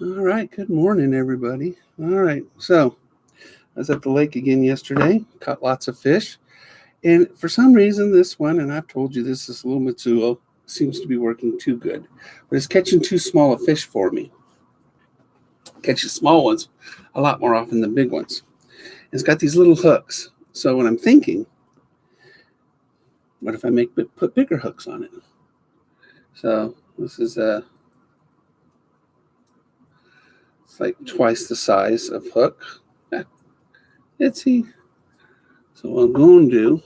All right, good morning, everybody. All right, so I was at the lake again yesterday, caught lots of fish, and for some reason, this one, and I've told you this little Mitsuo seems to be working too good, but it's catching too small a fish for me. Catches small ones a lot more often than big ones. It's got these little hooks, so when I'm thinking, what if I put bigger hooks on it? So this is it's like twice the size of hook. Itsy. So what I'm going to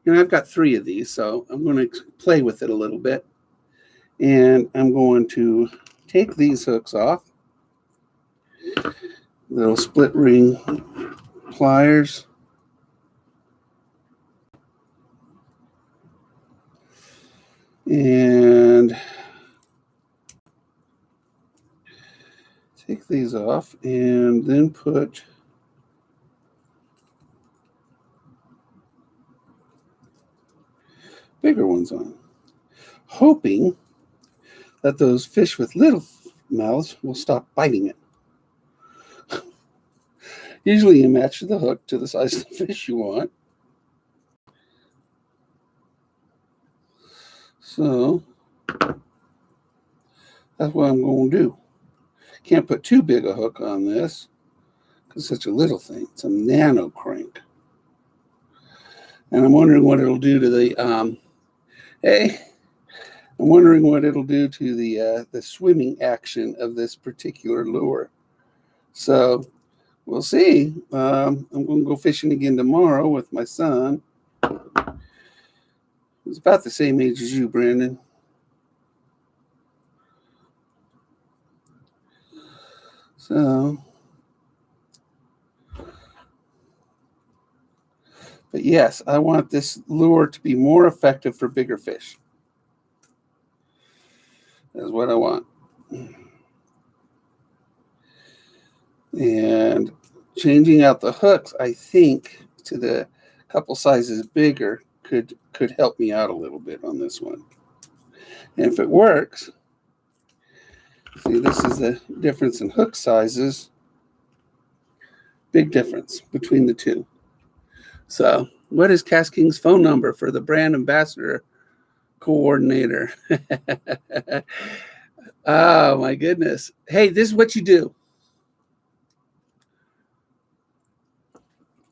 do, I've got 3 of these, so I'm going to play with it a little bit. And I'm going to take these hooks off. Little split ring pliers. And take these off and then put bigger ones on, hoping that those fish with little mouths will stop biting it. Usually you match the hook to the size of the fish you want. So that's what I'm going to do. Can't put too big a hook on this because it's such a little thing. It's a nano crank. And I'm wondering what it'll do to the I'm wondering what it'll do to the swimming action of this particular lure. So we'll see. I'm going to go fishing again tomorrow with my son. He's about the same age as you, Brandon. So, but yes, I want this lure to be more effective for bigger fish. That's what I want. And changing out the hooks, I think, to the couple sizes bigger could help me out a little bit on this one. And if it works, see, this is the difference in hook sizes. Big difference between the two. So, what is Kastking's phone number for the brand ambassador coordinator? Oh, my goodness. Hey, this is what you do.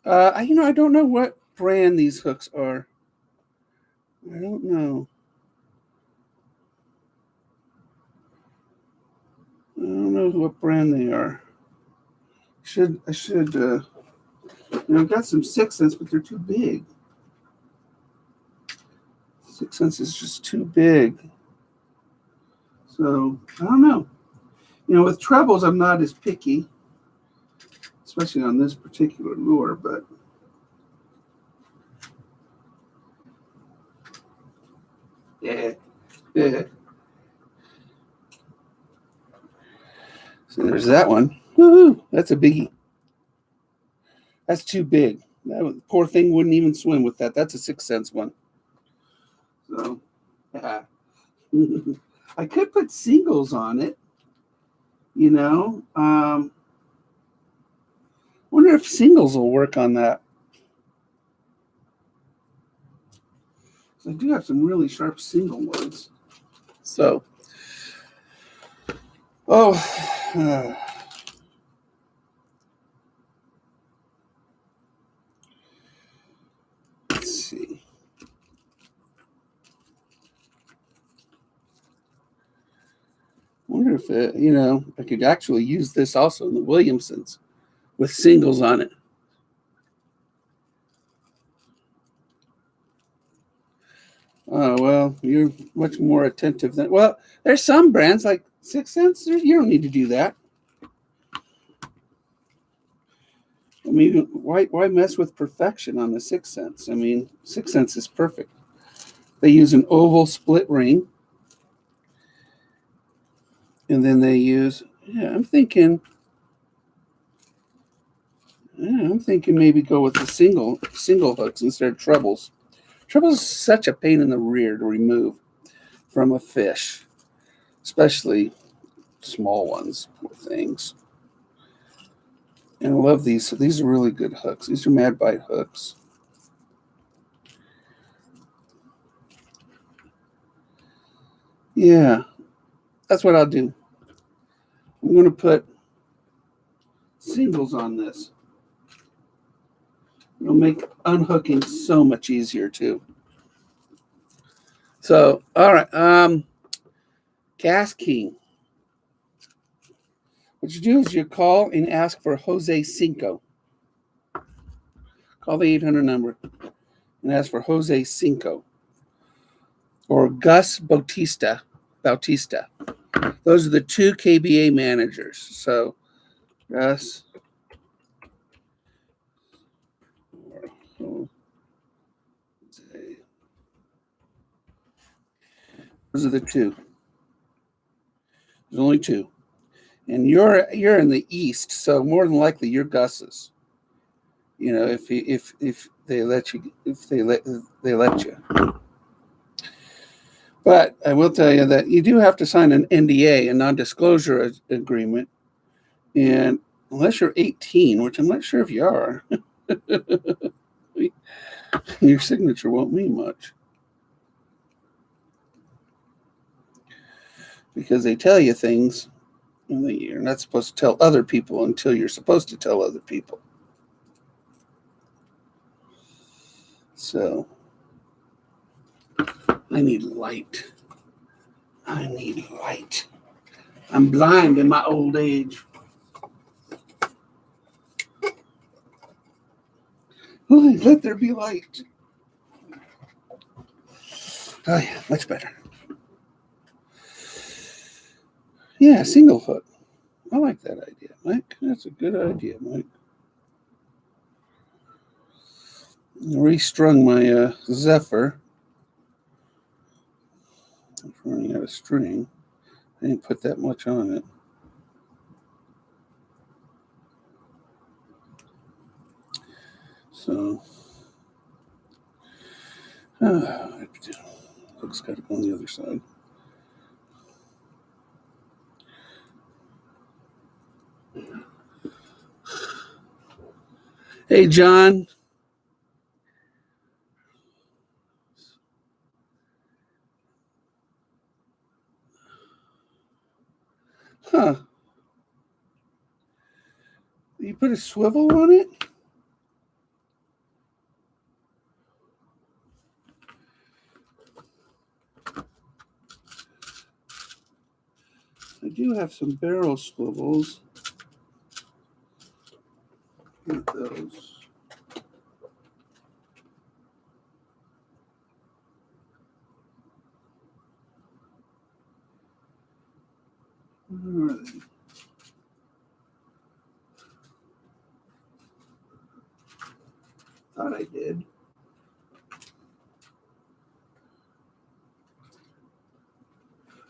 I don't know what brand these hooks are. I don't know. I don't know what brand they are. I should. I've got some 6 cents, but they're too big. 6 cents is just too big. So I don't know. With trebles, I'm not as picky, especially on this particular lure, but yeah. So there's that one. Woohoo! That's a biggie. That's too big. That poor thing wouldn't even swim with that. That's a 6 cents one. So, yeah. I could put singles on it. Wonder if singles will work on that. I do have some really sharp single ones. So, let's see. Wonder if I could actually use this also in the Williamsons with singles on it. Oh, well, you're much more attentive than... Well, there's some brands like 6 cents. You don't need to do that. I mean, why mess with perfection on the 6 cents? I mean, 6 cents is perfect. They use an oval split ring. And then they use... I'm thinking maybe go with the single hooks instead of trebles. Trebles is such a pain in the rear to remove from a fish, especially small ones, poor things. And I love these. So these are really good hooks. These are madbite hooks. Yeah, that's what I'll do. I'm going to put singles on this. It'll make unhooking so much easier too. So, all right. Kastking. What you do is you call and ask for Jose Cinco. Call the 800 number and ask for Jose Cinco or Gus Bautista. Those are the two KBA managers. So, Gus or Jose. Those are the two. There's only two. And you're in the east, so more than likely you're Gus's. You know, if they let you, they let you. But I will tell you that you do have to sign an NDA, a non-disclosure agreement, and unless you're 18, which I'm not sure if you are, your signature won't mean much. Because they tell you things and you're not supposed to tell other people until you're supposed to tell other people. So I need light. I'm blind in my old age. Let there be light. Oh yeah, much better. Yeah, single hook. I like that idea, Mike. That's a good idea, Mike. I restrung my Zephyr. I'm running out of string. I didn't put that much on it. So, hook's got to go on the other side. Hey, John. Huh. You put a swivel on it? I do have some barrel swivels. Look at those. Where are they? Thought I did.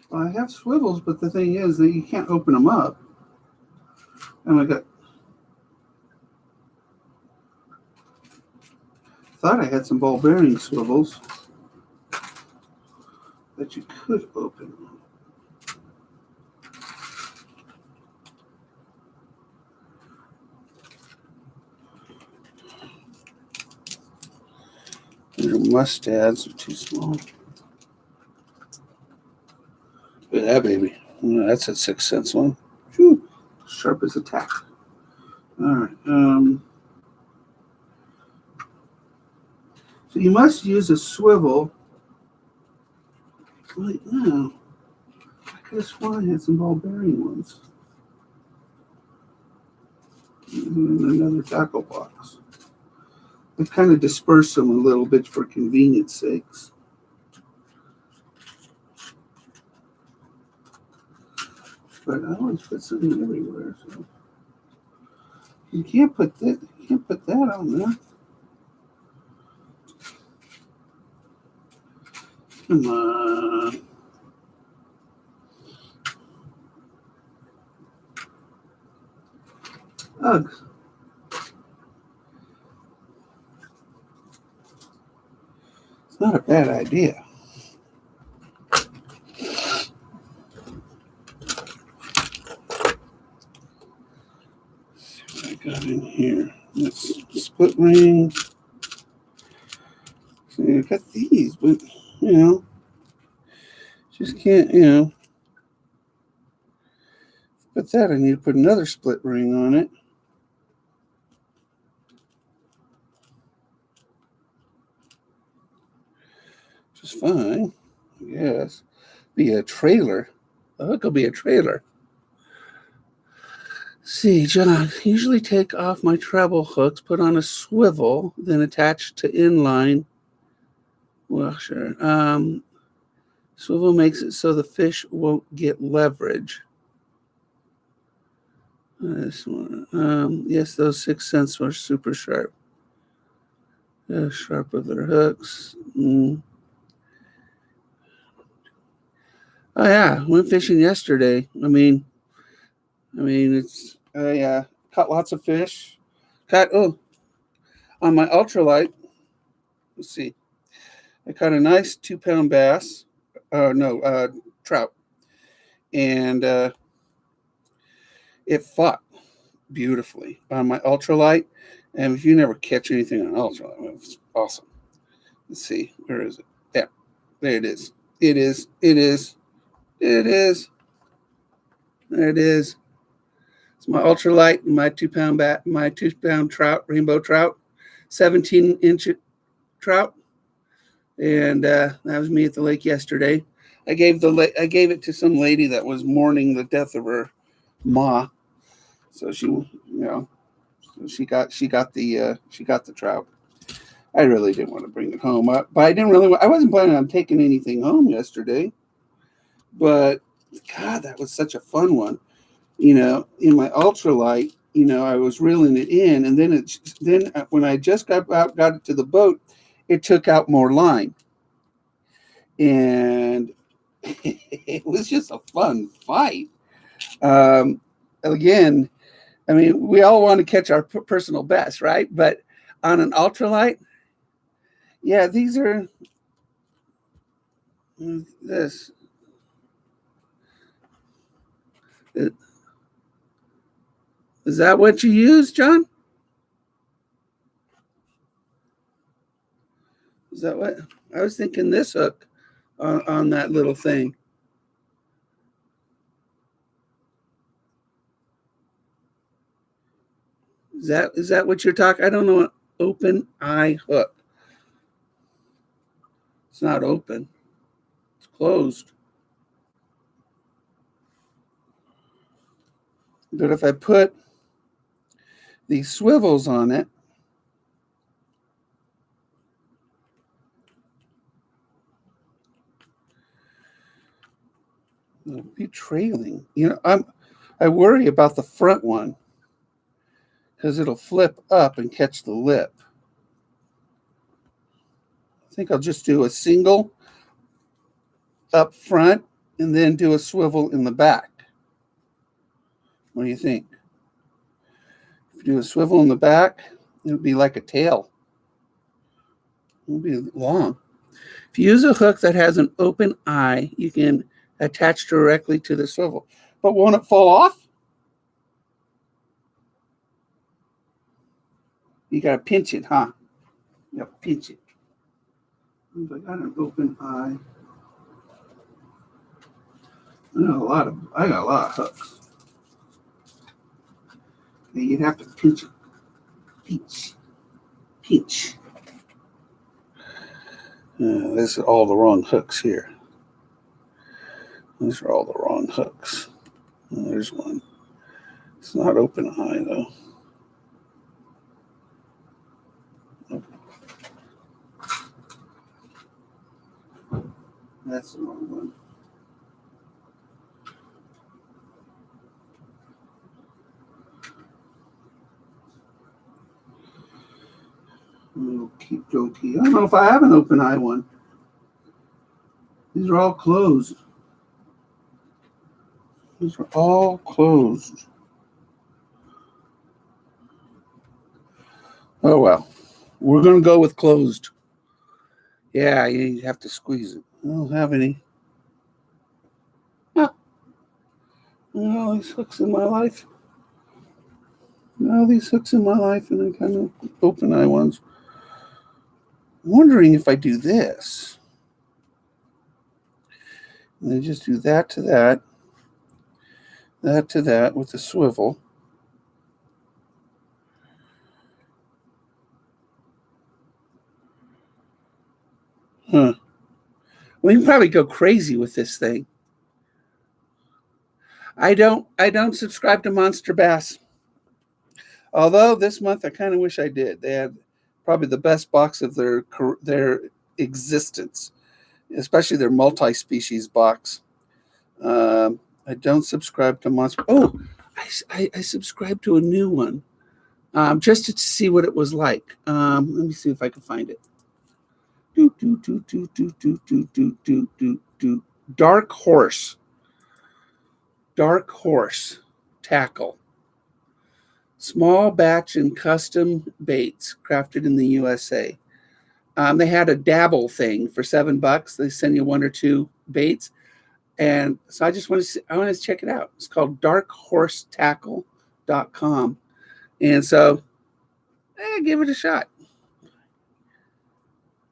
Well, I have swivels, but the thing is that you can't open them up. And I thought I had some ball bearing swivels that you could open. Your mustads are too small. Look at that baby. That's a 6 cents one. Whew. Sharp as a tack. All right. So you must use a swivel. Wait, no. I could have sworn I had some ball bearing ones. In another tackle box. I kind of dispersed them a little bit for convenience sakes. But I always put something everywhere, so you can't put that. You can't put that on there. Come on. Ugh. It's not a bad idea. Here, let's split rings. So I got these, but just can't, But that I need to put another split ring on it. Which is fine, I guess. Be a trailer. The hook will be a trailer. See, John, usually take off my treble hooks, put on a swivel, then attach to inline. Well, sure. Swivel makes it so the fish won't get leverage. This one. Yes, those 6 cents were super sharp. Sharp with their hooks. Oh yeah, went fishing yesterday. I mean, it's I caught lots of fish. On my ultralight. Let's see, I caught a nice 2-pound bass. No, trout, and it fought beautifully on my ultralight. And if you never catch anything on ultralight, it's awesome. Let's see, where is it? Yeah, there it is. It is. It is. It is. There it is. It's my ultralight, my 2-pound trout, rainbow trout, 17-inch trout, and that was me at the lake yesterday. I gave it to some lady that was mourning the death of her ma, so she got the trout. I really didn't want to bring it home, but I wasn't planning on taking anything home yesterday. But God, that was such a fun one. In my ultralight, I was reeling it in, and then when I just got it to the boat, it took out more line, and it was just a fun fight. Again, I mean, we all want to catch our personal best, right? But on an ultralight, yeah, these are this. Is that what you use, John? Is that what I was thinking? This hook on that little thing. Is that what you're talking? I don't know. An open eye hook. It's not open. It's closed. But if I put these swivels on it, it'll be trailing. I worry about the front one because it'll flip up and catch the lip. I think I'll just do a single up front and then do a swivel in the back. What do you think? If you do a swivel in the back, it'll be like a tail. It'll be long. If you use a hook that has an open eye, you can attach directly to the swivel. But won't it fall off? You got to pinch it, huh? You got to pinch it. I got an open eye. I got a lot of hooks. And you'd have to pinch it. Pinch. This is all the wrong hooks here. These are all the wrong hooks. There's one. It's not open eye though. Nope. That's the wrong one. Okie dokie. I don't know if I have an open eye one. These are all closed. These are all closed. Oh well. We're gonna go with closed. Yeah, you have to squeeze it. I don't have any. All these hooks in my life. all these hooks in my life, and I kind of open eye ones. I'm wondering if I do this. And I just do that to that to that with the swivel. Huh. We can probably go crazy with this thing. I don't subscribe to Monster Bass. Although this month I kind of wish I did. They had probably the best box of their existence, especially their multi-species box. I don't subscribe to Monster. Oh, I subscribed to a new one just to see what it was like. Let me see if I can find it. Dark Horse. Dark Horse tackle. Small batch and custom baits crafted in the USA. They had a dabble thing for $7. They send you one or two baits. And so I just want to check it out. It's called darkhorsetackle.com. And so give it a shot.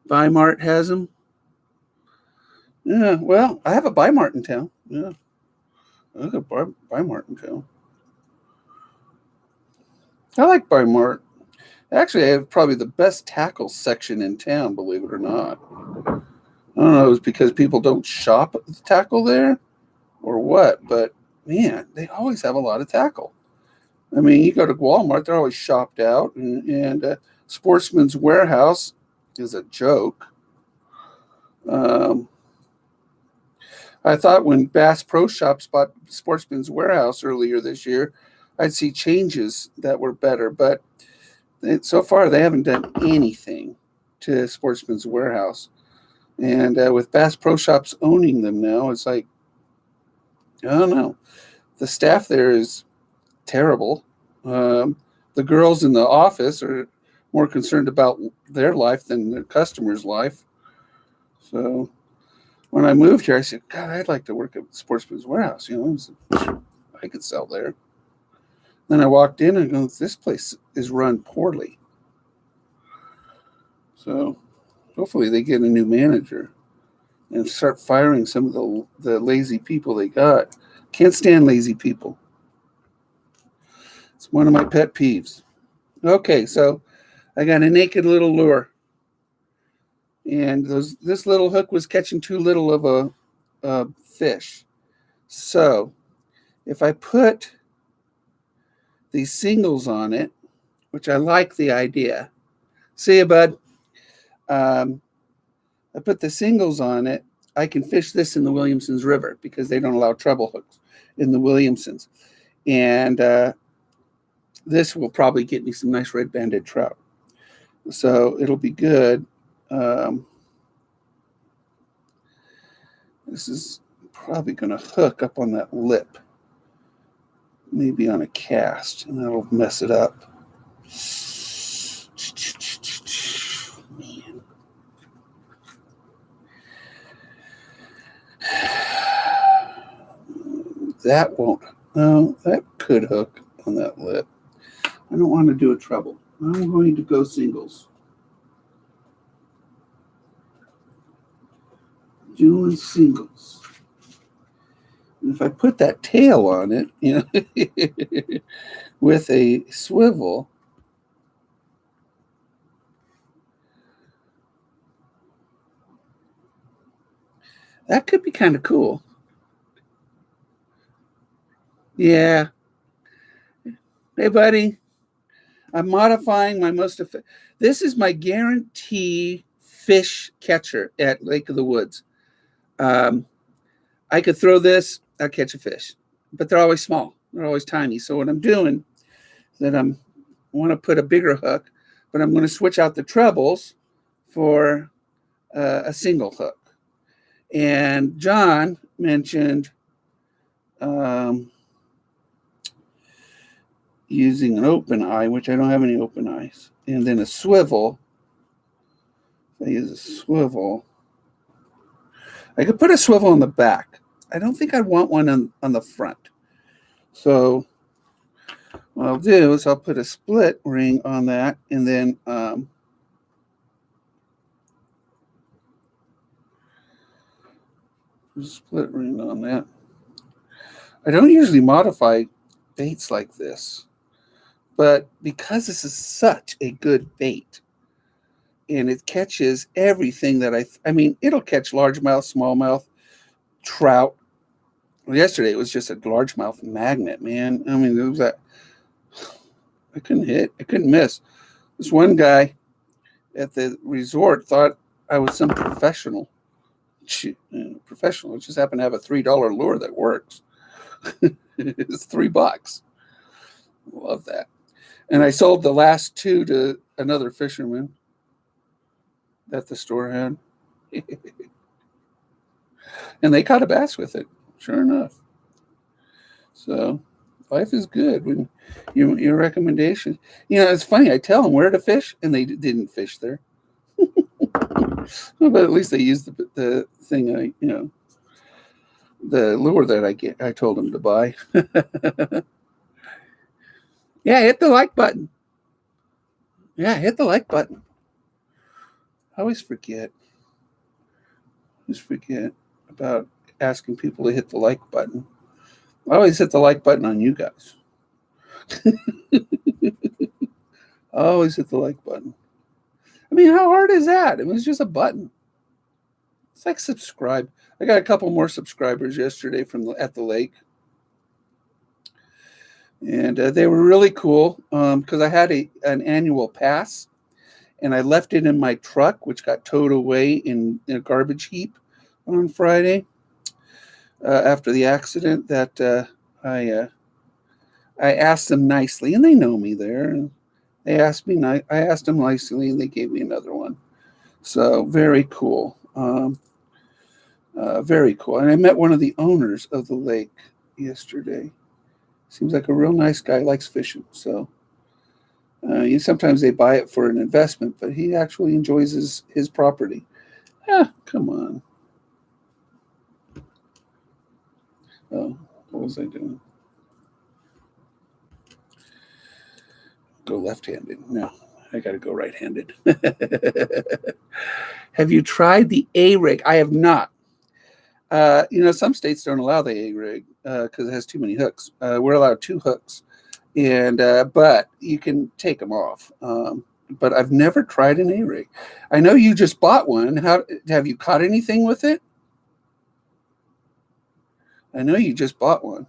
Bi-Mart has them. Yeah, well, I have a Bi-Mart in town. Yeah. I have a Bi-Mart in town. I like Bi-Mart. Actually, I have probably the best tackle section in town, believe it or not. I don't know if it's because people don't shop the tackle there or what, but man, they always have a lot of tackle. I mean, you go to Walmart, they're always shopped out, and Sportsman's Warehouse is a joke. I thought when Bass Pro Shops bought Sportsman's Warehouse earlier this year, I'd see changes that were better, but so far they haven't done anything to Sportsman's Warehouse. And with Bass Pro Shops owning them now, it's like, I don't know. The staff there is terrible. The girls in the office are more concerned about their life than their customer's life. So when I moved here, I said, God, I'd like to work at Sportsman's Warehouse. I could sell there. Then I walked in and go, this place is run poorly. So hopefully they get a new manager and start firing some of the lazy people they got. Can't stand lazy people. It's one of my pet peeves. Okay, so I got a naked little lure. And this little hook was catching too little of a fish. So if I put these singles on it, which I like the idea. See you, bud. I put the singles on it. I can fish this in the Williamsons River because they don't allow treble hooks in the Williamsons. And this will probably get me some nice red-banded trout. So it'll be good. This is probably going to hook up on that lip. Maybe on a cast, and that'll mess it up. Man. That won't. No, that could hook on that lip. I don't want to do a treble. I'm going to go singles. Doing singles. And if I put that tail on it, with a swivel, that could be kind of cool. Yeah. Hey, buddy. I'm modifying my this is my guarantee fish catcher at Lake of the Woods. I could throw this, I'll catch a fish, but they're always small. They're always tiny. So what I'm doing is that I want to put a bigger hook, but I'm going to switch out the trebles for a single hook. And John mentioned using an open eye, which I don't have any open eyes, and then a swivel. If I use a swivel, I could put a swivel on the back. I don't think I'd want one on the front. So what I'll do is I'll put a split ring on that, and then split ring on that. I don't usually modify baits like this, but because this is such a good bait, and it catches everything that I mean, it'll catch largemouth, smallmouth, trout. Yesterday it was just a largemouth magnet, man. I mean, it was that I couldn't hit, I couldn't miss. This one guy at the resort thought I was some professional. Professional. It just happened to have a $3 lure that works. It's $3. Love that. And I sold the last two to another fisherman that the store had. And they caught a bass with it, sure enough. So life is good when your recommendation. It's funny. I tell them where to fish, and they didn't fish there. But at least they used the thing the lure that I told them to buy. Yeah, hit the like button. Yeah, hit the like button. I always forget. About asking people to hit the like button. I always hit the like button on you guys. I always hit the like button. I mean, how hard is that? It was just a button. It's like subscribe. I got a couple more subscribers yesterday at the lake. And they were really cool because I had an annual pass, and I left it in my truck, which got towed away in a garbage heap on Friday after the accident. That I asked them nicely, and they know me there, and they asked me. I asked them nicely, and they gave me another one. So very cool. Very cool. And I met one of the owners of the lake yesterday. Seems like a real nice guy, likes fishing. So sometimes they buy it for an investment, but he actually enjoys his property. Come on. Oh, what was I doing? Go left-handed. No, I got to go right-handed. Have you tried the A-rig? I have not. Some states don't allow the A-rig because it has too many hooks. We're allowed 2 hooks, and but you can take them off. But I've never tried an A-rig. I know you just bought one. Have you caught anything with it? I know you just bought one.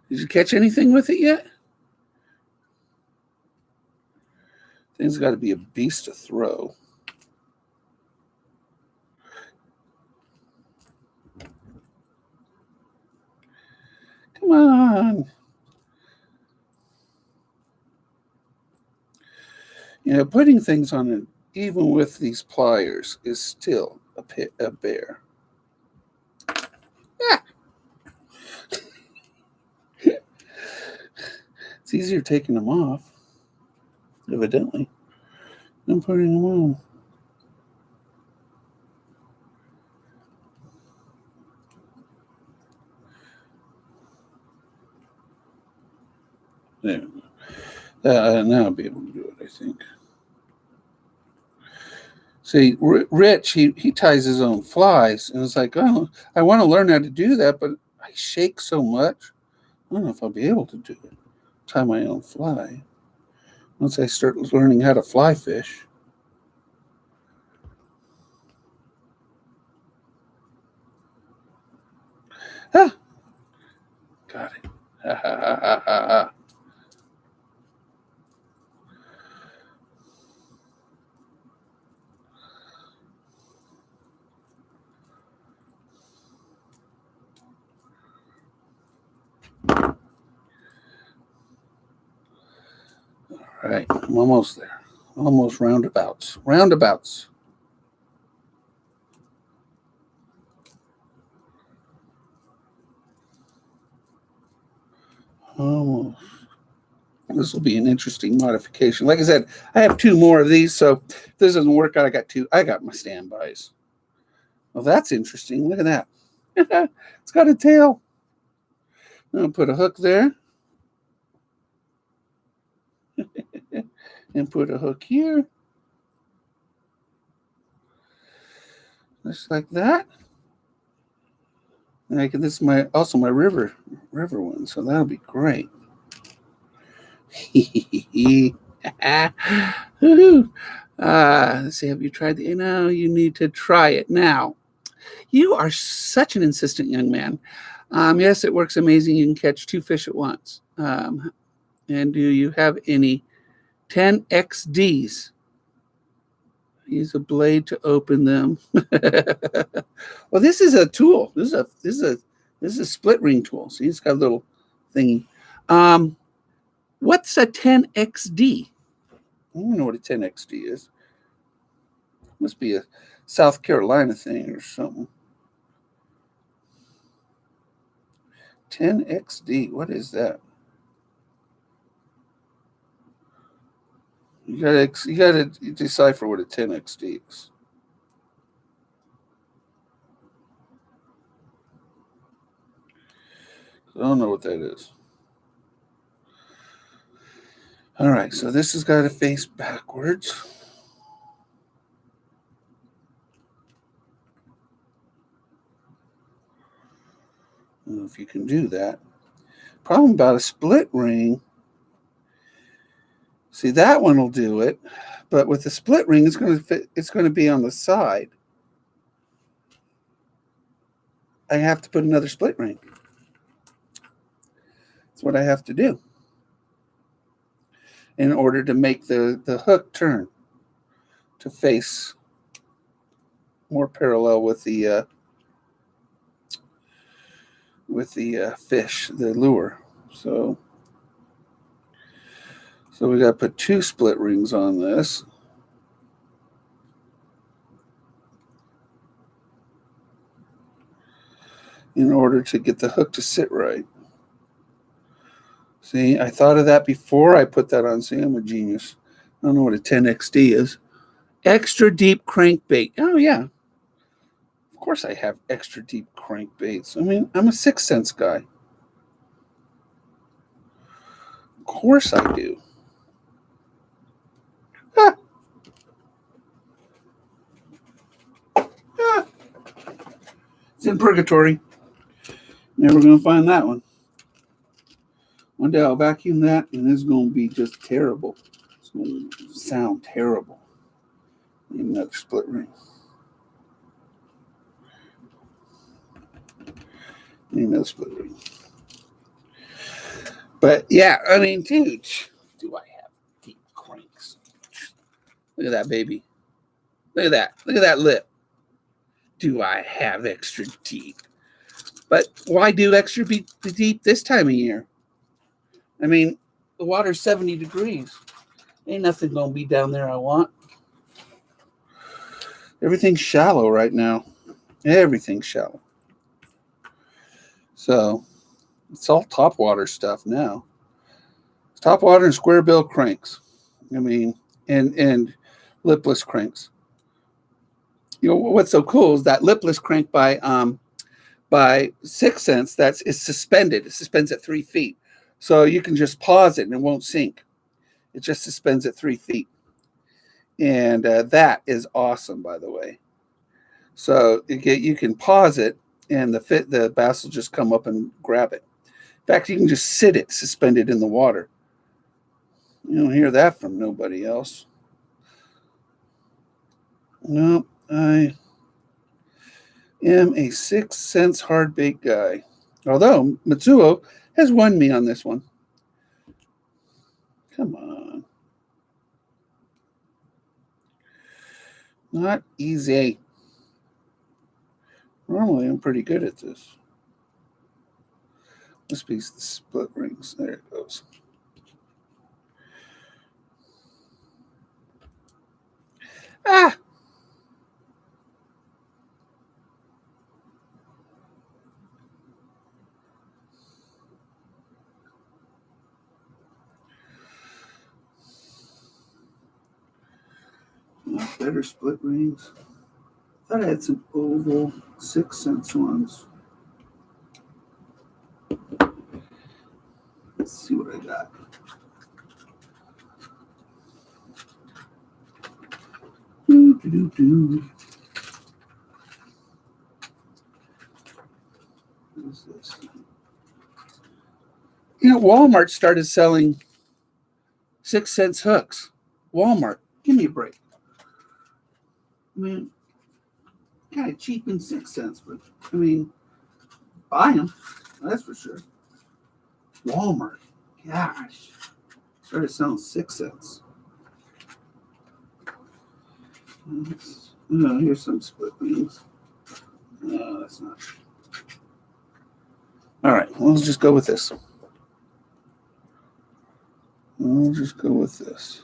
Did you catch anything with it yet? Thing's got to be a beast to throw. Come on. Putting things on it, even with these pliers, is still a bear. Ah. It's easier taking them off, evidently, than putting them on. There. Now I'll be able to do it, I think. See, Rich, he ties his own flies, and it's like, oh, I want to learn how to do that, but I shake so much. I don't know if I'll be able to do it. Tie my own fly. Once I start learning how to fly fish. Ah, got it. Ha ha ha ha ha. All right, I'm almost there. Almost roundabouts. Roundabouts. Almost. This will be an interesting modification. Like I said, I have 2 more of these, so if this doesn't work out, I got 2. I got my standbys. Well, that's interesting. Look at that. It's got a tail. I'll put a hook there. And put a hook here. Just like that. And this is also my river one, so that'll be great. Let's see, have you tried the, you need to try it now. You are such an insistent young man. Yes, it works amazing. You can catch 2 fish at once. And do you have any 10XDs? Use a blade to open them. Well, this is a tool. This is a split ring tool. See, it's got a little thingy. What's a 10XD? I don't know what a 10XD is. Must be a South Carolina thing or something. 10XD. What is that? You gotta decipher what a 10XD is. I don't know what that is. All right, so this has got to face backwards. I don't know if you can do that. Problem about a split ring. See, that one will do it, but with the split ring, it's going to fit. It's going to be on the side. I have to put another split ring. That's what I have to do in order to make the hook turn to face more parallel with the fish, the lure. So we got to put 2 split rings on this. In order to get the hook to sit right. See, I thought of that before I put that on. See, I'm a genius. I don't know what a 10XD is. Extra deep crankbait. Oh, yeah. Of course I have extra deep crankbaits. I mean, I'm a 6th Sense guy. Of course I do. Ah. Ah. It's in purgatory. Never going to find that one. One day I'll vacuum that, and it's going to be just terrible. It's going to sound terrible. Need another split ring. Need another split ring. But yeah, I mean, dude, do I have deep cranks? Look at that, baby. Look at that. Look at that lip. Do I have extra deep? But why do extra deep this time of year? I mean, the water's 70 degrees. Ain't nothing going to be down there I want. Everything's shallow right now. Everything's shallow. So, it's all topwater stuff now. It's topwater and square bill cranks. I mean, and lipless cranks. You know, what's so cool is that lipless crank by 6th Sense, it's suspended. It suspends at 3 feet. So you can just pause it and it won't sink. It just suspends at 3 feet. And that is awesome, by the way. So you can pause it and the bass will just come up and grab it. In fact, you can just sit it suspended in the water. You don't hear that from nobody else. No, I am a 6th Sense hard bait guy. Although Matsuo has won me on this one. Come on. Not easy. Normally, I'm pretty good at this. Must be the split rings. There it goes. Ah! Better split rings. Thought I had some oval 6th Sense ones. Let's see what I got. What is this? Walmart started selling 6-cent hooks. Walmart, give me a break. I mean, kind of cheap in 6 cents, but I mean, buy them. That's for sure. Walmart, gosh, started selling 6 cents. Here's some split wings. No, that's not. All right, let's just go with this. We'll just go with this.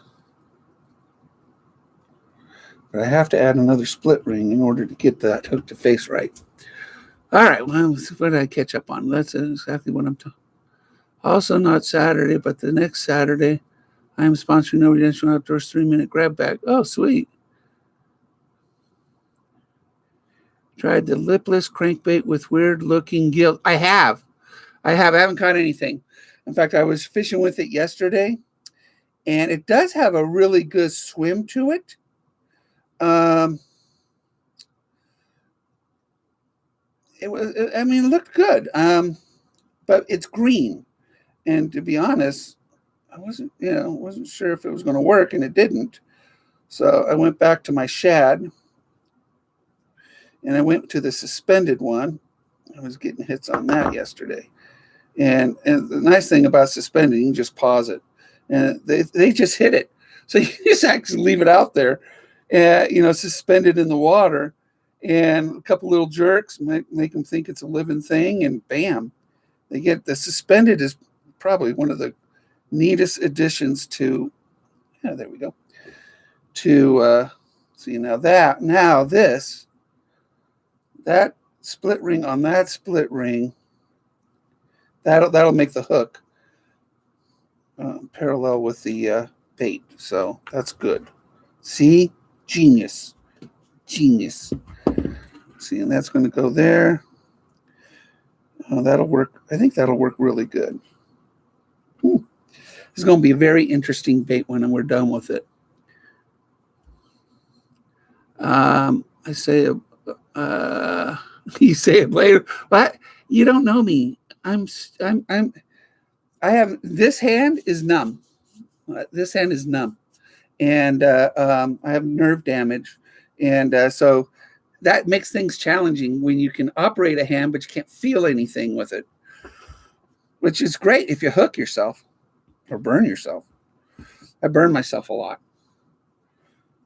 But I have to add another split ring in order to get that hook to face right. All right, well, what did I catch up on? That's exactly what I'm talking. Also, not Saturday, but the next Saturday, I am sponsoring No Redemption Outdoors 3-minute grab bag. Oh, sweet. Tried the lipless crankbait with weird-looking gill. I have. I haven't caught anything. In fact, I was fishing with it yesterday, and it does have a really good swim to it. It looked good. But it's green. And to be honest, I wasn't sure if it was going to work, and it didn't. So I went back to my shad, and I went to the suspended one. I was getting hits on that yesterday. And the nice thing about suspended, you can just pause it, and they just hit it. So you just actually leave it out there, suspended in the water, and a couple little jerks make them think it's a living thing, and bam, they get the suspended is probably one of the neatest additions to. Yeah, there we go. To see that split ring on that split ring. That'll make the hook parallel with the bait. So that's good. See? Genius. See, and that's going to go there. That'll work. I think that'll work really good. Ooh. It's going to be a very interesting bait when we're done with it. I say, you say it later. What? You don't know me. I have this hand is numb. This hand is numb, and I have nerve damage, and so that makes things challenging when you can operate a hand but you can't feel anything with it, which is great if you hook yourself or burn yourself. I burn myself a lot.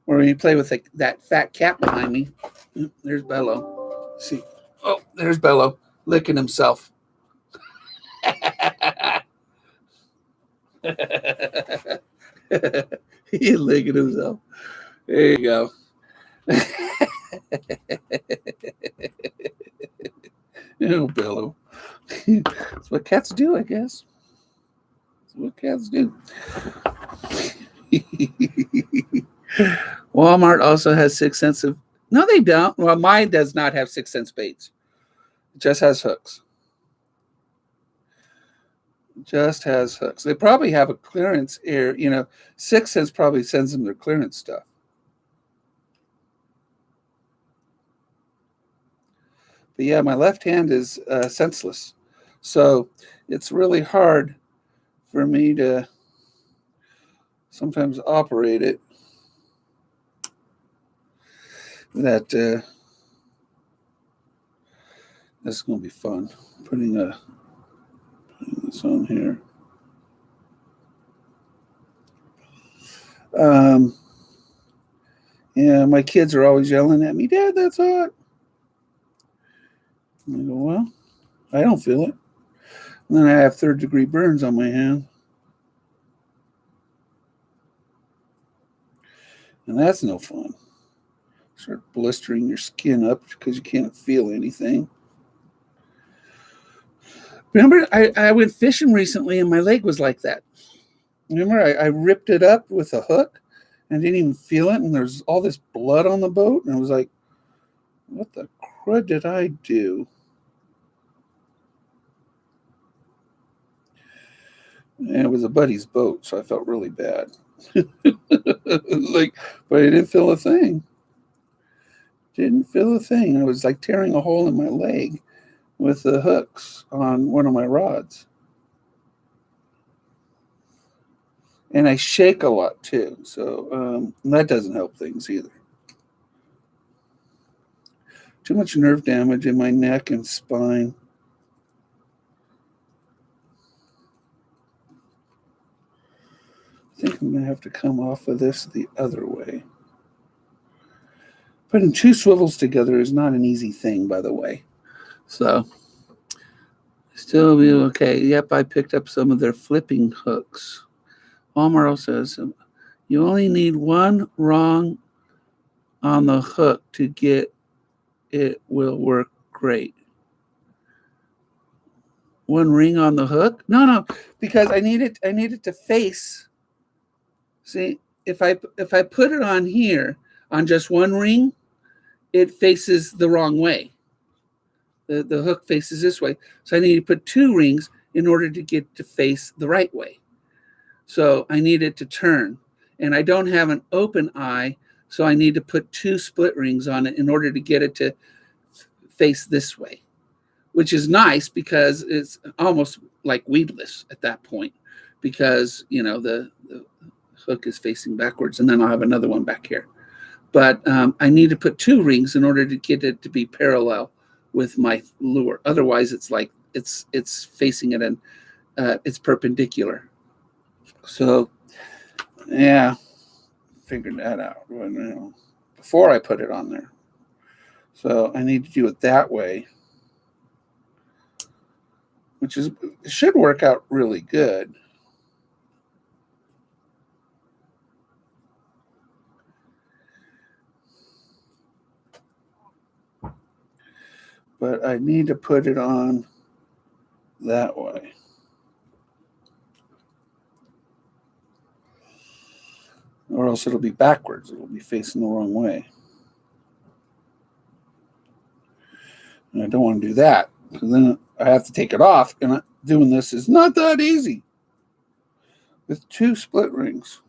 Or when you play with that fat cat behind me. There's Bello. See, there's Bello licking himself. He's licking himself. There you go. Bello. That's what cats do, I guess. That's what cats do. Walmart also has 6 cents of. No, they don't. Well, mine does not have 6 cents baits. It just has hooks. They probably have a clearance area. 6 cents probably sends them their clearance stuff. But yeah, my left hand is senseless. So it's really hard for me to sometimes operate it. That's going to be fun. Putting this on here. Yeah, my kids are always yelling at me, "Dad, that's hot." And I go, well, I don't feel it. And then I have 3rd-degree burns on my hand. And that's no fun. Start blistering your skin up because you can't feel anything. Remember, I went fishing recently and my leg was like that. Remember, I ripped it up with a hook and didn't even feel it. And there's all this blood on the boat. And I was like, what the crud did I do? And it was a buddy's boat, so I felt really bad. Like, but I didn't feel a thing. Didn't feel a thing. I was like tearing a hole in my leg with the hooks on one of my rods. And I shake a lot too, so that doesn't help things either. Too much nerve damage in my neck and spine. I think I'm going to have to come off of this the other way. Putting two swivels together is not an easy thing, by the way. So, still be okay. Yep, I picked up some of their flipping hooks. Walmart says you only need one wrong on the hook to get it will work great. One ring on the hook? No, because I need it to face. See, if I put it on here on just one ring, it faces the wrong way. The hook faces this way. So I need to put two rings in order to get to face the right way. So I need it to turn. And I don't have an open eye, so I need to put two split rings on it in order to get it to face this way, which is nice because it's almost like weedless at that point because, you know, the hook is facing backwards, and then I'll have another one back here. But I need to put two rings in order to get it to be parallel with my lure. Otherwise, it's like it's facing it and it's perpendicular. So, yeah, figured that out before I put it on there. So I need to do it that way, which is it should work out really good. But I need to put it on that way. Or else it'll be backwards. It'll be facing the wrong way. And I don't want to do that because then I have to take it off. And doing this is not that easy with two split rings.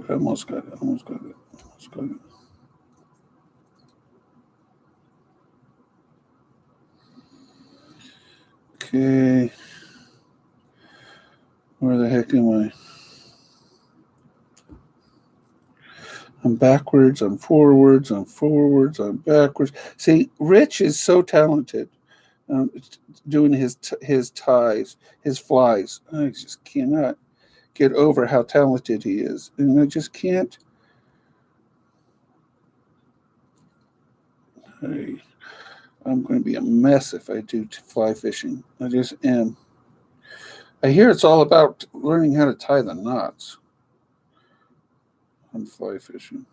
Almost got it. Okay. Where the heck am I? I'm backwards, I'm forwards, I'm backwards. See, Rich is so talented doing his ties, his flies. I just cannot get over how talented he is. And I just can't. I'm going to be a mess if I do fly fishing. I just am. I hear it's all about learning how to tie the knots on fly fishing.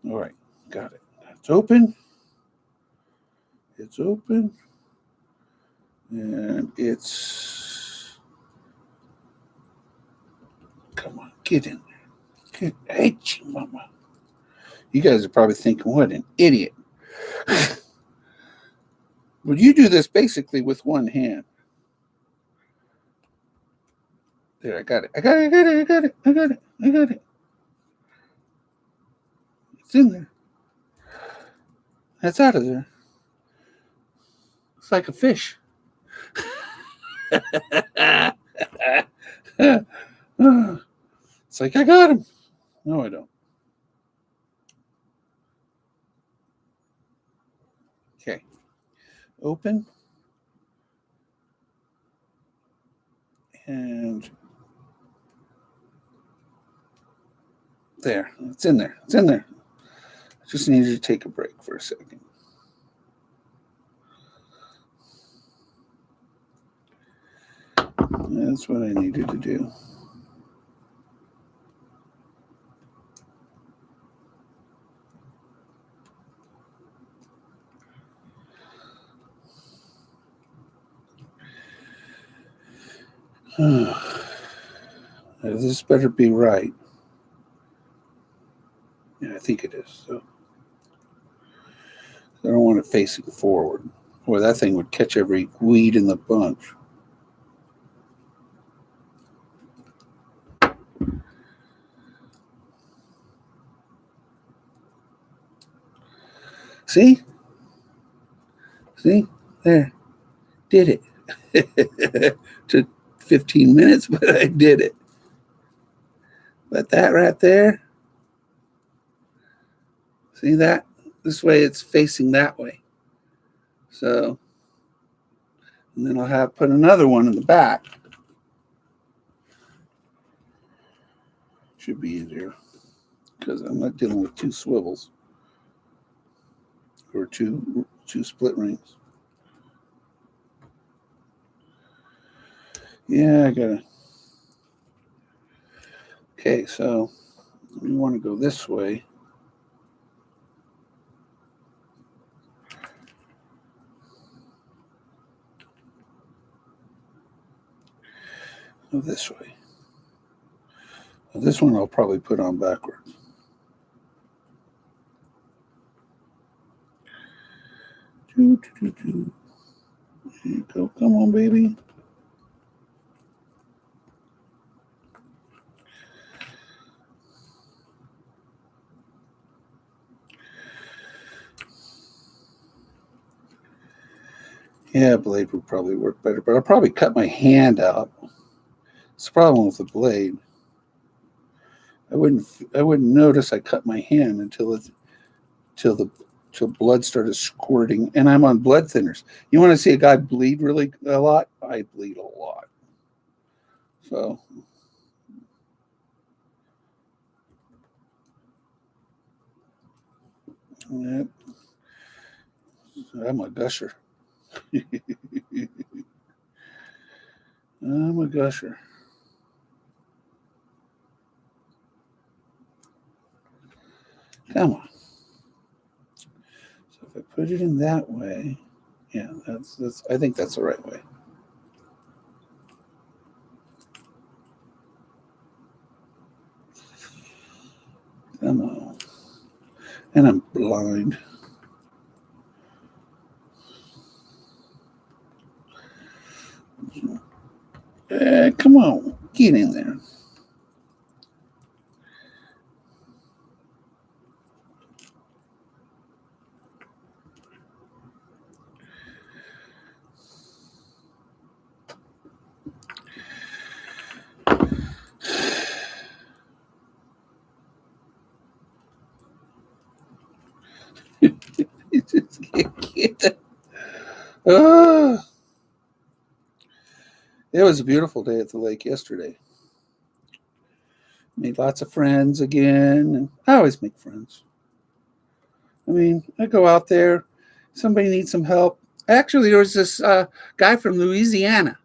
All right, got it. It's open. It's open. And it's... Come on, get in there. Hey, mama. You guys are probably thinking, what an idiot. Well, you do this basically with one hand. There, I got it. I got it. It's in there. That's out of there. It's like a fish. It's like, I got him. No, I don't. Okay. Open. And there. It's in there. I just needed to take a break for a second. That's what I needed to do. This better be right. think it is. So I don't want it facing forward, or that thing would catch every weed in the bunch. See? See? There. Did it. Took 15 minutes, but I did it. But that right there, see that? This way it's facing that way. So, and then I'll have put another one in the back. Should be easier because I'm not dealing with two swivels or two split rings. Yeah, I gotta. Okay, so we want to go this way. Go this way. Well, this one I'll probably put on backwards. There you go. Come on, baby. Yeah, blade would probably work better, but I'll probably cut my hand out. It's the problem with the blade. I wouldn't notice I cut my hand until blood started squirting, and I'm on blood thinners. You want to see a guy bleed really a lot? I bleed a lot. So yep. I'm a gusher. I'm a gusher. Come on. So if I put it in that way, yeah, that's. I think that's the right way. Come on. And I'm blind. Come on, get in there. You just can't get it. It was a beautiful day at the lake yesterday. Made lots of friends again. And I always make friends. I mean, I go out there. Somebody needs some help. Actually, there was this guy from Louisiana.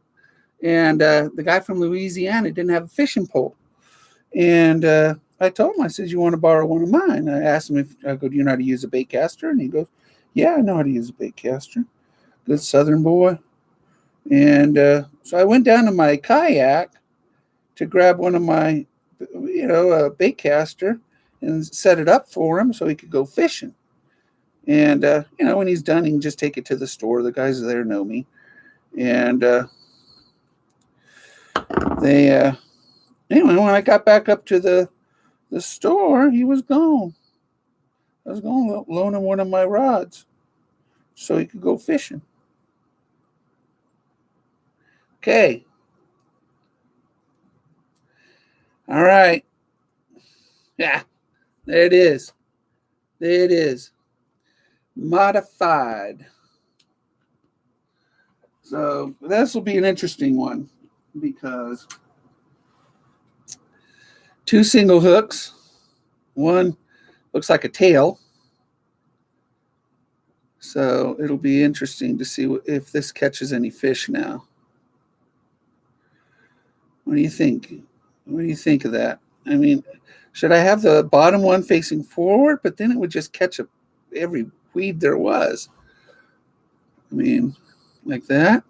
And the guy from Louisiana didn't have a fishing pole. And I told him, I said, you want to borrow one of mine? I asked him I go, do you know how to use a bait caster? And he goes, yeah, I know how to use a bait caster. Good Southern boy. And so I went down to my kayak to grab one of my, bait caster and set it up for him so he could go fishing. And, when he's done, he can just take it to the store. The guys there know me. And anyway, when I got back up to the store, he was gone. I was going to loan him one of my rods so he could go fishing. Okay. All right. Yeah, there it is. There it is. Modified. So this will be an interesting one because two single hooks. One looks like a tail. So it'll be interesting to see if this catches any fish now. What do you think? What do you think of that? I mean, should I have the bottom one facing forward? But then it would just catch every weed there was. I mean, like that.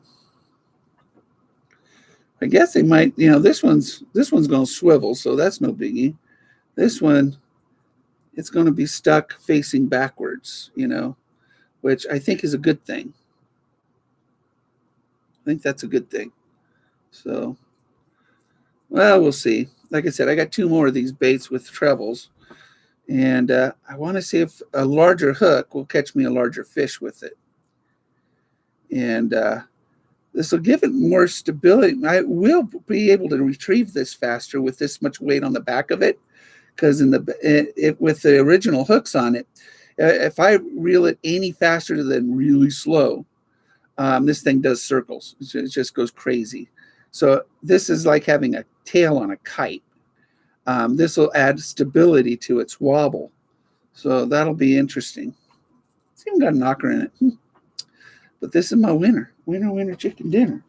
I guess they might, this one's going to swivel, so that's no biggie. This one it's going to be stuck facing backwards, which I think is a good thing. I think that's a good thing. So, well, we'll see. Like I said, I got 2 more of these baits with trebles, and I want to see if a larger hook will catch me a larger fish with it. And this will give it more stability. I will be able to retrieve this faster with this much weight on the back of it, because with the original hooks on it, if I reel it any faster than really slow, this thing does circles. It just goes crazy. So this is like having a tail on a kite. This will add stability to its wobble. So that'll be interesting. It's even got a knocker in it. But this is my winner. Winner, chicken dinner.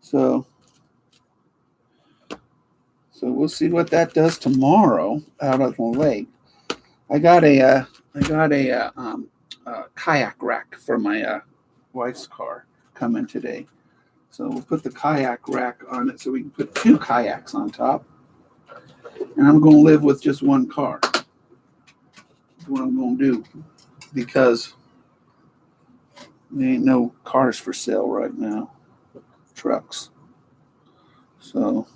So we'll see what that does tomorrow out of the lake. I got a kayak rack for my wife's car coming today. So we'll put the kayak rack on it so we can put 2 kayaks on top. And I'm going to live with just 1 car. That's what I'm going to do, because there ain't no cars for sale right now. Trucks. So,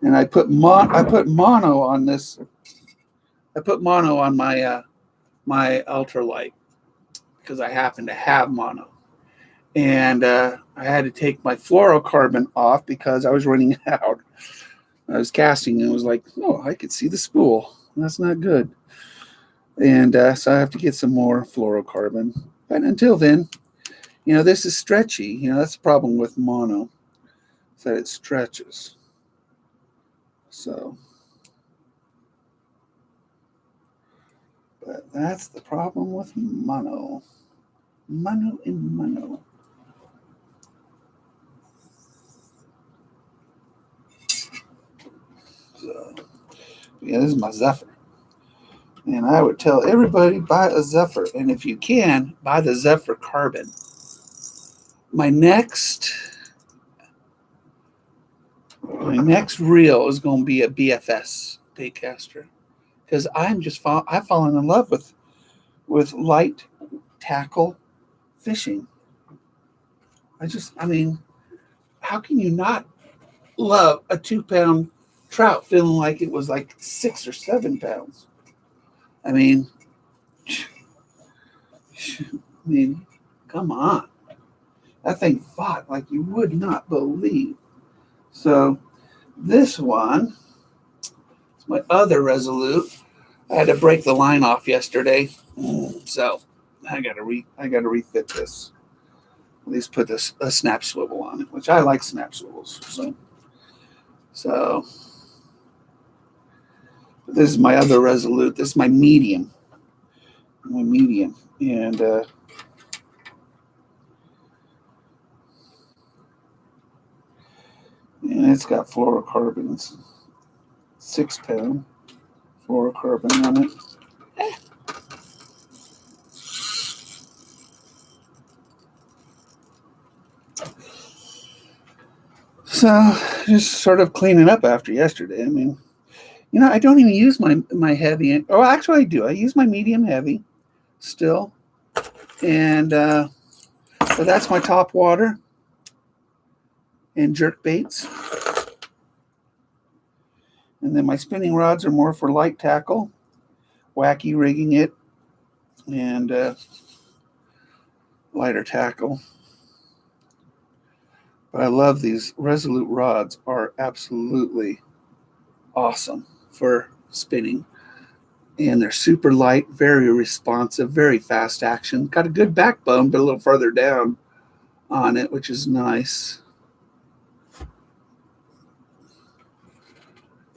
and I put mono on this. I put mono on my my ultralight because I happen to have mono, and I had to take my fluorocarbon off because I was running out. I was casting and it was like, oh, I could see the spool. That's not good. And so I have to get some more fluorocarbon. But until then, this is stretchy. That's the problem with mono, is that it stretches. So, but that's the problem with mono. Mono and mono. So, yeah, this is my Zephyr. And I would tell everybody, buy a Zephyr. And if you can, buy the Zephyr Carbon. My next reel is going to be a BFS baitcaster, because I've fallen in love with light tackle fishing. How can you not love a 2-pound trout feeling like it was like 6 or 7 pounds? I mean, come on. That thing fought like you would not believe. So this one is my other Resolute. I had to break the line off yesterday, so I got to refit this. At least put a snap swivel on it, which I like snap swivels. So this is my other Resolute. This is my medium. And it's got fluorocarbons, 6-pound fluorocarbon on it. So just sort of cleaning up after yesterday. I don't even use my heavy. Oh, actually I do. I use my medium heavy still. And so that's my top water and jerk baits. And then my spinning rods are more for light tackle, wacky rigging it, and lighter tackle. But I love these Resolute rods, are absolutely awesome for spinning. And they're super light, very responsive, very fast action. Got a good backbone, but a little further down on it, which is nice.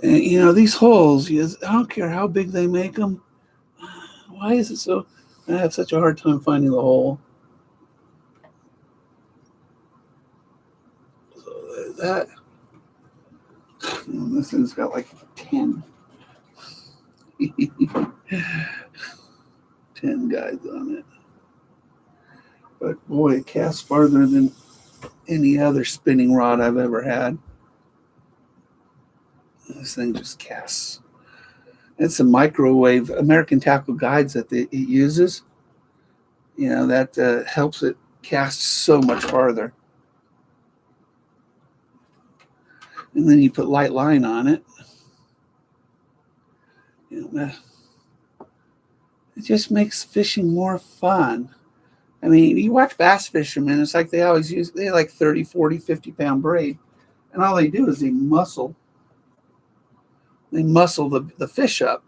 And, these holes, I don't care how big they make them. Why is it so? I have such a hard time finding the hole. So that. This thing's got like 10. 10 guides on it. But boy, it casts farther than any other spinning rod I've ever had. This thing just casts It's a microwave American Tackle Guides that it uses. That helps it cast so much farther. And then you put light line on it. It just makes fishing more fun. I mean, you watch bass fishermen, it's like they like 30, 40, 50-pound braid. And all they do is they muscle the fish up.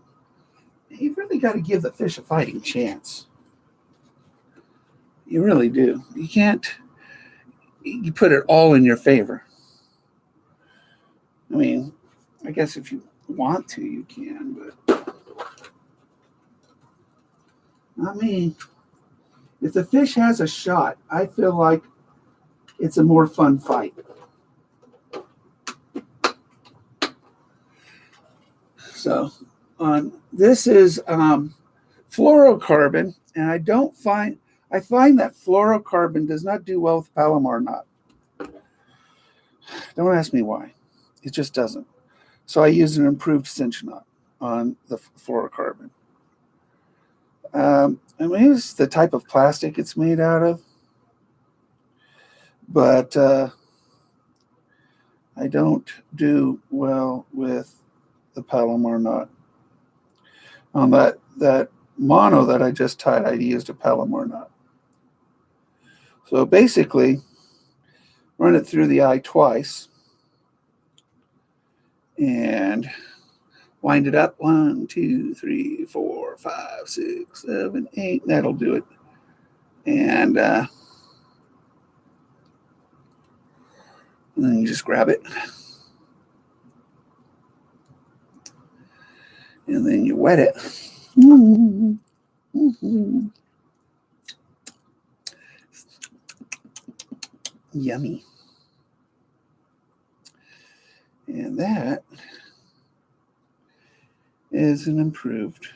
You really got to give the fish a fighting chance. You really do. You put it all in your favor. I mean, I guess if you want to, you can, but not me. If the fish has a shot, I feel like it's a more fun fight. So, this is fluorocarbon, and I find that fluorocarbon does not do well with Palomar knot. Don't ask me why. It just doesn't. So I use an improved cinch knot on the fluorocarbon. I mean, it's the type of plastic it's made out of, but I don't do well with the Palomar knot. On that mono that I just tied, I used a Palomar knot. So basically, run it through the eye twice and wind it up 1, 2, 3, 4, 5, 6, 7, 8. That'll do it. And then you just grab it. And then you wet it. Yummy. And that is an improved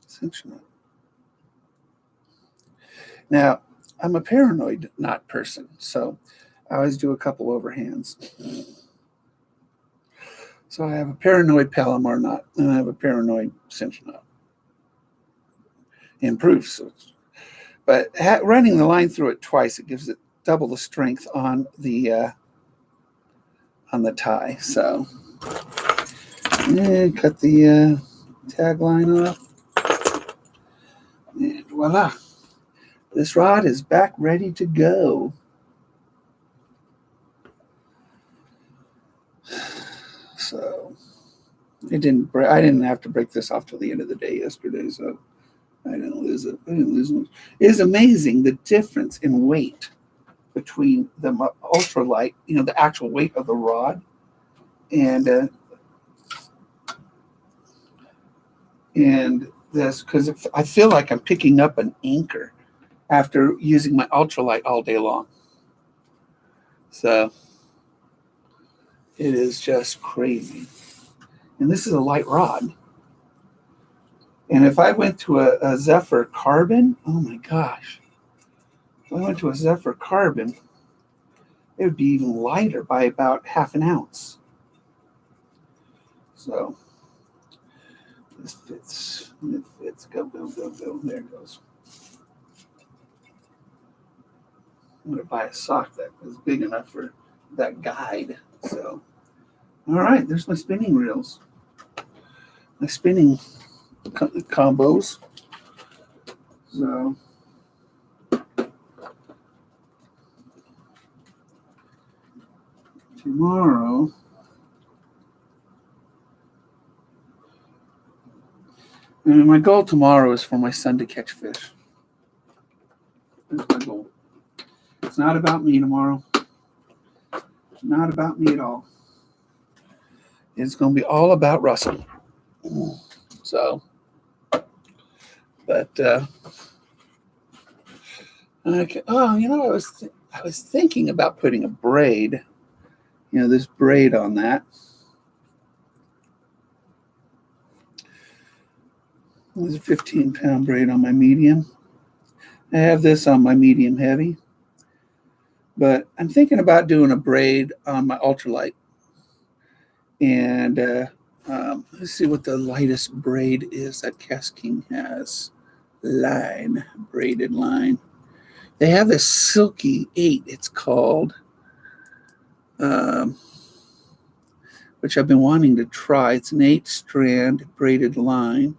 cinch knot. Now, I'm a paranoid knot person, so I always do a couple overhands. So I have a paranoid Palomar knot, and I have a paranoid cinch knot. Improved. But running the line through it twice, it gives it double the strength on the tie. So cut the tag line off. And voila. This rod is back ready to go. So I didn't have to break this off till the end of the day yesterday, so I didn't lose it. Much. It is amazing the difference in weight between the ultralight, the actual weight of the rod, and this, because I feel like I'm picking up an anchor after using my ultralight all day long. So it is just crazy. And this is a light rod. And if I went to a Zephyr Carbon, oh my gosh. If I went to a Zephyr Carbon, it would be even lighter by about half an ounce. So this fits. It fits. Go. There it goes. I'm going to buy a sock that is big enough for that guide. So, all right, there's my spinning reels. My spinning combos. So tomorrow and my goal tomorrow is for my son to catch fish. That's my goal. It's not about me tomorrow. It's not about me at all. It's going to be all about Russell. So, but okay. Oh, I was thinking about putting a braid, this braid on that. There's a 15-pound braid on my medium. I have this on my medium heavy, but I'm thinking about doing a braid on my ultralight and Let's see what the lightest braid is that Kastking has. Line, braided line. They have this Silky 8, it's called, which I've been wanting to try. It's an 8-strand braided line,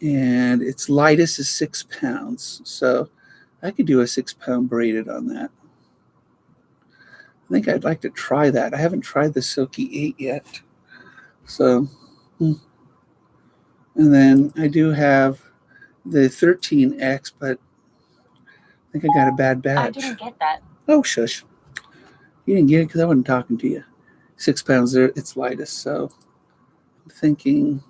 and its lightest is 6 pounds. So I could do a 6-pound braided on that. I think I'd like to try that. I haven't tried the Silky 8 yet. So, and then I do have the 13X, but I think I got a bad batch. I didn't get that. Oh, shush. You didn't get it because I wasn't talking to you. 6 pounds there, it's lightest. So I'm thinking,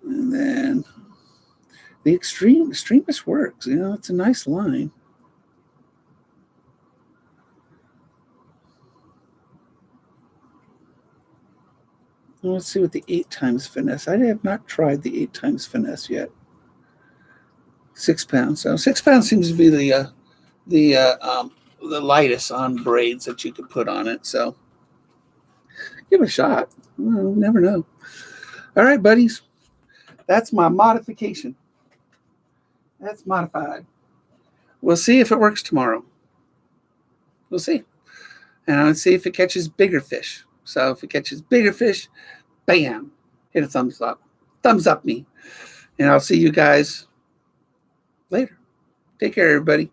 and then the extremus works. You know, it's a nice line. Well, let's see what the 8 times finesse. I have not tried the 8 times finesse yet. 6 pounds. So 6 pounds seems to be the lightest on braids that you could put on it. So give it a shot. Well, never know. All right, buddies. That's my modification. That's modified. We'll see if it works tomorrow. We'll see. And let's see if it catches bigger fish. So if it catches bigger fish, bam, hit a thumbs up. Thumbs up me. And I'll see you guys later. Take care, everybody.